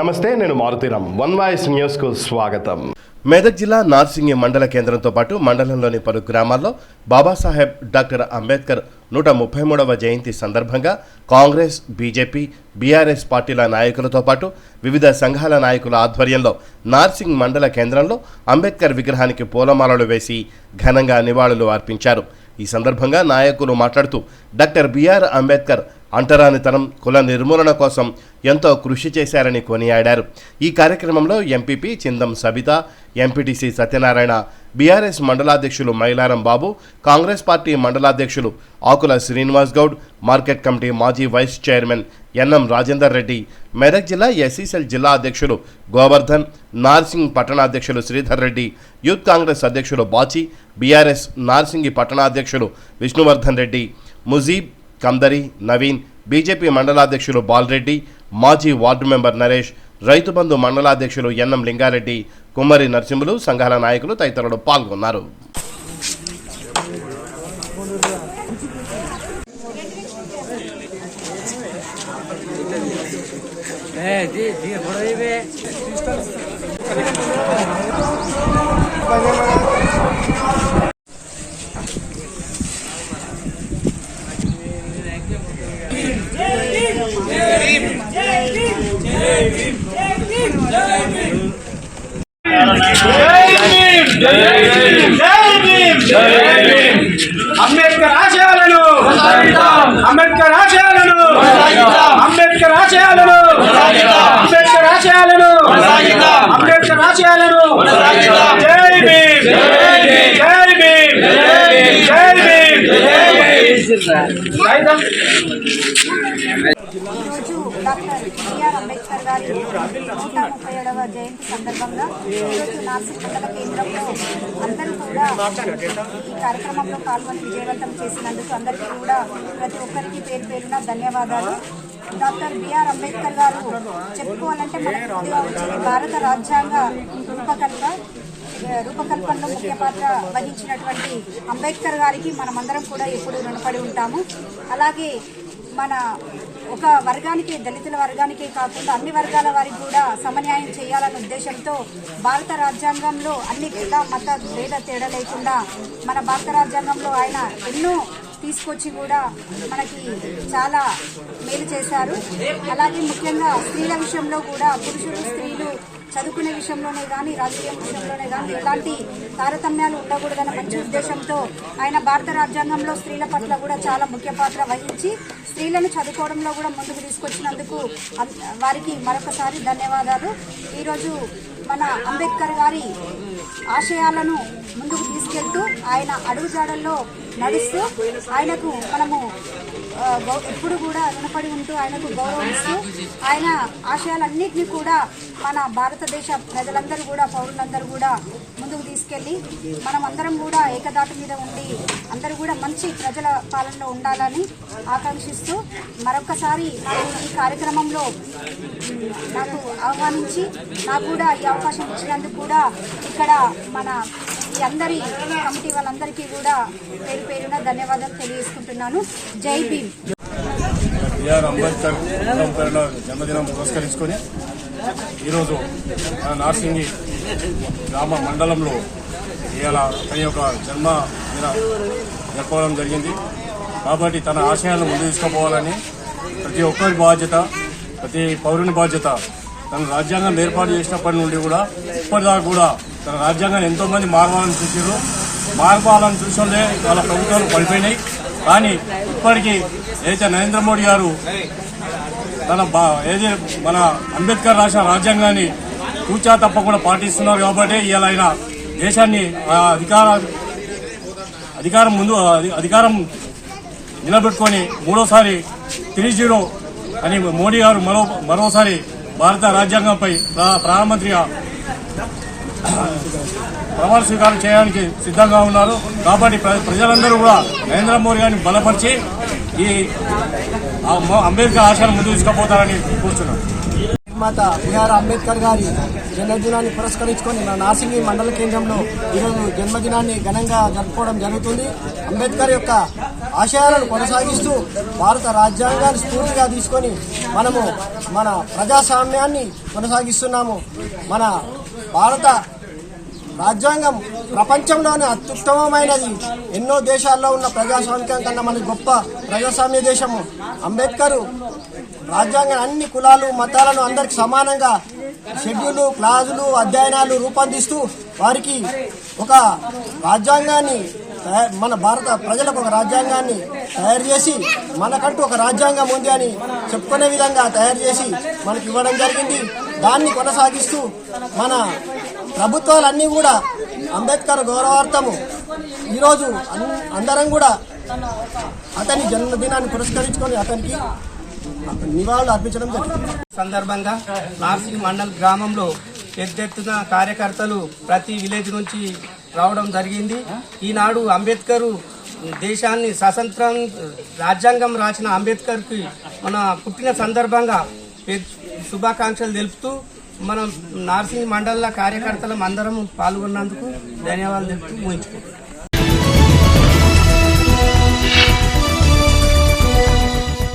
నమస్తే, నేను Maruthi Ram. One voice న్యూస్కు స్వాగతం. మెదక్ జిల్లా నార్సింగి మండల కేంద్రంతో పాటు మండలంలోని పలు గ్రామాల్లో బాబాసాహెబ్ డాక్టర్ అంబేద్కర్ 133వ జయంతి సందర్భంగా కాంగ్రెస్, బీజేపీ, బీఆర్ఎస్ పార్టీల నాయకులతో పాటు వివిధ సంఘాల నాయకుల ఆధ్వర్యంలో నార్సింగ్ మండల కేంద్రంలో అంబేద్కర్ విగ్రహానికి పూలమాలలు వేసి ఘనంగా నివాళులు అర్పించారు. ఈ సందర్భంగా నాయకులు మాట్లాడుతూ డాక్టర్ బిఆర్ అంబేద్కర్ అంటరానితనం, కుల నిర్మూలన కోసం ఎంతో కృషి చేశారని కొనియాడారు. ఈ కార్యక్రమంలో MPP Chindam Sabitha, MPTC Satyanarayana, BRS మండలాధ్యక్షులు మైలారం బాబు, కాంగ్రెస్ పార్టీ మండలాధ్యక్షులు ఆకుల శ్రీనివాస్ గౌడ్, మార్కెట్ కమిటీ మాజీ vice chairman NM Rajender Reddy, Medak జిల్లా ఎస్సీసెల్ జిల్లా అధ్యక్షులు గోవర్ధన్, నార్సింగ్ పట్టణాధ్యక్షులు శ్రీధర్ రెడ్డి, యూత్ కాంగ్రెస్ అధ్యక్షులు బాచి, బీఆర్ఎస్ నార్సింగి పట్టణాధ్యక్షులు విష్ణువర్ధన్ రెడ్డి, ముజీబ్, కందరి, నవీన్, బీజేపీ మండలాధ్యక్షులు బాలరెడ్డి, మాజీ ward member Naresh, Rythu Bandhu మండలాధ్యక్షులు NM Lingareddy, కుమ్మరి నరసింహులు, సంఘాల నాయకులు తదితరులు పాల్గొన్నారు. అంబేద్కర్ ఆశయాలను అంబేద్కర్ ఆశయాలను అంబేద్కర్ ఆశయాలను అంబేద్కర్ ఆశయాలను అంబేద్కర్ ఆశయాలను జై భీమ్ జై భీమ్ జై భీమ్. ఈరోజు డాక్టర్ బిఆర్ అంబేద్కర్ గారి 137వ జయంతి సందర్భంగా ఈరోజు నార్సింగ్ మండల కేంద్రంలో అందరూ కూడా ఈ కార్యక్రమంలో పాల్గొని విజయవంతం చేసినందుకు అందరికీ కూడా ప్రతి ఒక్కరికి పేరు పేరున ధన్యవాదాలు. డాక్టర్ బిఆర్ అంబేద్కర్ గారు చెప్పుకోవాలంటే మనకు ముందుగా వచ్చేది భారత రాజ్యాంగ రూపకల్పనలో ముఖ్య పాత్ర వహించినటువంటి అంబేద్కర్ గారికి మనమందరం కూడా ఎప్పుడు రుణపడి ఉంటాము. అలాగే మన ఒక వర్గానికి, దళితుల వర్గానికే కాకుండా అన్ని వర్గాల వారికి కూడా సమన్యాయం చేయాలనే ఉద్దేశంతో భారత రాజ్యాంగంలో అన్ని కుల మత భేద తేడా లేకుండా మన భారత రాజ్యాంగంలో ఆయన ఎన్నో తీసుకొచ్చి కూడా మనకి చాలా మేలు చేశారు. అలాగే ముఖ్యంగా స్త్రీల విషయంలో కూడా పురుషులు, స్త్రీలు చదువుకునే విషయంలోనే కానీ, రాజకీయం విషయంలోనే కానీ ఎలాంటి తారతమ్యాలు ఉండకూడదన్న మంచి ఉద్దేశంతో ఆయన భారత రాజ్యాంగంలో స్త్రీల పట్ల కూడా చాలా ముఖ్య పాత్ర వహించి స్త్రీలను చదువుకోవడంలో కూడా ముందుకు తీసుకొచ్చినందుకు వారికి మరొకసారి ధన్యవాదాలు. ఈరోజు మన అంబేద్కర్ గారి ఆశయాలను ముందుకు తీసుకెళ్తూ ఆయన అడుగుజాడల్లో నడుస్తూ ఆయనకు మనము ఎప్పుడు కూడా రుణపడి ఉంటూ ఆయనకు గౌరవిస్తూ ఆయన ఆశయాలన్నింటినీ కూడా మన భారతదేశ ప్రజలందరూ కూడా, పౌరులందరూ కూడా ముందుకు తీసుకెళ్ళి మనమందరం కూడా ఏకదాటి మీద ఉండి అందరూ కూడా మంచి ప్రజల పాలనలో ఉండాలని ఆకాంక్షిస్తూ మరొకసారి ఈ కార్యక్రమంలో నాకు ఆహ్వానించి నాకు కూడా ఈ అవకాశం ఇచ్చినందుకు కూడా ఇక్కడ మన ఈ అందరి కమిటీ వాళ్ళందరికీ కూడా పేరు పేరున ధన్యవాదాలు తెలియజేసుకుంటున్నాను. జై భీమ్. బిఆర్ అంబేద్కర్ జన్మదినం పురస్కరించుకొని ఈరోజు నార్సింగి గ్రామ మండలంలో ఇవాళ తన యొక్క జన్మదిన జరుపుకోవడం జరిగింది. కాబట్టి తన ఆశయాలను ముందు తీసుకుపోవాలని ప్రతి ఒక్కరి బాధ్యత, ప్రతి పౌరుని బాధ్యత. తన రాజ్యాంగం ఏర్పాటు చేసినప్పటి నుండి కూడా ఇప్పటిదాకా కూడా తన రాజ్యాంగాన్ని ఎంతో మంది మారవాలని చూసారు. మారవాలని చూసే వాళ్ళ ప్రభుత్వాలు పడిపోయినాయి. కానీ ఇప్పటికీ ఏదైతే నరేంద్ర మోడీ గారు ఏది మన అంబేద్కర్ రాసిన రాజ్యాంగాన్ని కూర్చా తప్పకుండా పాటిస్తున్నారు. కాబట్టి ఇవాళ ఆయన దేశాన్ని అధికారం నిలబెట్టుకొని మూడోసారి 3-0 అని మోడీ గారు మరోసారి భారత రాజ్యాంగంపై ప్రధానమంత్రిగా ప్రమాణ స్వీకారం చేయడానికి సిద్ధంగా ఉన్నారు. కాబట్టి ప్రజలందరూ కూడా నరేంద్ర మోడీ గారిని బలపరిచి ఈ అంబేద్కర్ ఆశయాన్ని ముందుకు తీసుకుపోతారని కోరుతున్నాను. నిర్మాత బిఆర్ అంబేద్కర్ గారి జన్మదినాన్ని పురస్కరించుకొని మన నార్సింగి మండల కేంద్రంలో ఈరోజు జన్మదినాన్ని ఘనంగా జరుపుకోవడం జరుగుతుంది. అంబేద్కర్ యొక్క ఆశయాలను కొనసాగిస్తూ భారత రాజ్యాంగాన్ని స్ఫూర్తిగా తీసుకొని మనము మన ప్రజాస్వామ్యాన్ని కొనసాగిస్తున్నాము. మన భారత రాజ్యాంగం ప్రపంచంలోనే అత్యుత్తమమైనది. ఎన్నో దేశాల్లో ఉన్న ప్రజాస్వామ్యం కన్నా మన గొప్ప ప్రజాస్వామ్య దేశము. అంబేద్కర్ రాజ్యాంగం అన్ని కులాలు మతాలను అందరికి సమానంగా షెడ్యూలు, క్లాజులు, అధ్యయనాలు రూపొందిస్తూ వారికి ఒక రాజ్యాంగాన్ని మన భారత ప్రజలకు ఒక రాజ్యాంగాన్ని తయారు చేసి మనకంటూ ఒక రాజ్యాంగం ఉంది అని చెప్పుకునే విధంగా తయారు చేసి మనకి ఇవ్వడం జరిగింది. దాన్ని కొనసాగిస్తూ మన ప్రభుత్వాలన్నీ కూడా అంబేద్కర్ గౌరవార్థము ఈరోజు అందరం కూడా అతని జన్మదినాన్ని పురస్కరించుకొని అతనికి నివాళులు అర్పించడం జరిగింది. సందర్భంగా నార్సింగ్ మండల్ గ్రామంలో పెద్ద ఎత్తున కార్యకర్తలు ప్రతి విలేజ్ నుంచి రావడం జరిగింది. ఈనాడు అంబేద్కర్ దేశాన్ని స్వతంత్రం రాజ్యాంగం రాసిన అంబేద్కర్కి మన పుట్టిన సందర్భంగా శుభాకాంక్షలు తెలుపుతూ మనం నార్సింగ్ మండల కార్యకర్తలం అందరం పాల్గొన్నందుకు ధన్యవాదాలు తెలుపుతూ ముగించుకుంటాం.